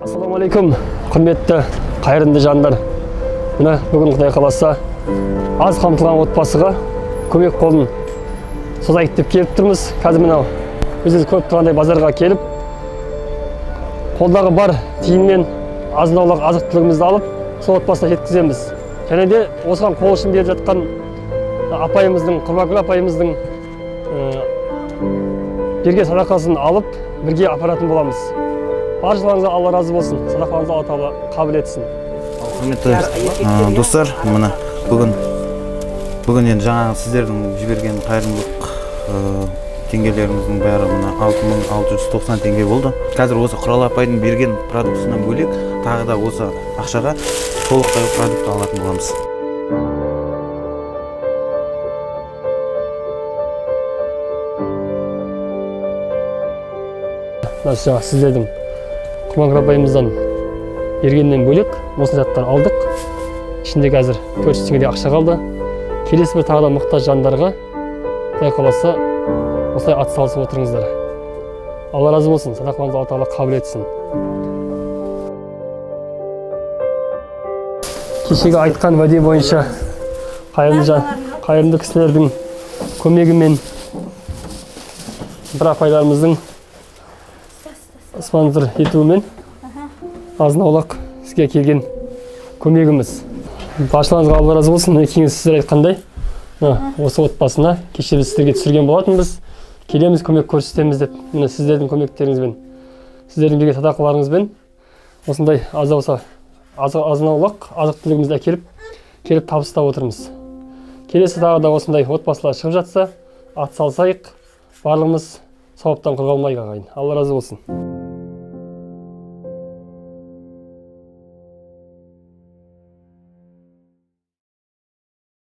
Ассалаумағалейкум, құрметті қайырымды жандар. Міне бүгін Құдай қаласа аз қамтылған отбасыға көмек қолын созайық деп келіп тұрмыз. Қазір мынау өзіңіз көріп тұрғандай базарға келіп, қолдағы бар тиынмен азын-аулақ азық-түлігімізді алып, сол отбасына жеткіземіз. Және де осыған қол ұшын беріп жатқан апайымыздың, Құрманкүл апайымыздың берген садақасын алып, бірге апаратын боламыз. Баршаларыңызға Алла разы болсын, садақаларыңызды Алла Тағала қабыл етсін. Құрметті достар, міне бүгін енді жаңағы сіздердің жіберген қайырымдылық теңгелеріңіздің бәрі мына 6690 теңге болды. Қазір осы Құрал апайдың берген продуктысынан бөлек, тағы да осы ақшаға толықтай продукт алатын боламыз. Сіздердің Құрманкүл апайымыздан бергеннен бөлек осы заттар алдық. Ішінде қазір 400 теңгедей ақша қалды. Келесі бір тағы да мұқтаж жандарға Құдай қаласа осылай атсалысып отырыңыздар. Алла разы болсын, садақаларыңызды Алла Тағала қабыл етсін. Кешегі айтқан уәде бойынша қайырымды кісілердің көмегімен бір апайларымыздың спонсор етуімен азын-аулақ сізге келген көмегіміз. Баршаларыңызға Алла разы болсын. Екеңіз сіздер айтқандай осы отбасына кеше біз сіздерге түсірген болатынбыз. Келеміз, көмек көрсетеміз деп, міне сіздердің көмектеріңізбен, сіздердің берген садақаларыңызбен осындай азын-аулақ азық-түлігімізді келіп табыстап отырмыз. Келесі тағы да осындай отбасылар шығып жатса, атсалысайық, барлығымыз сауаптан құр қалмайық ағайын. Алла разы болсын.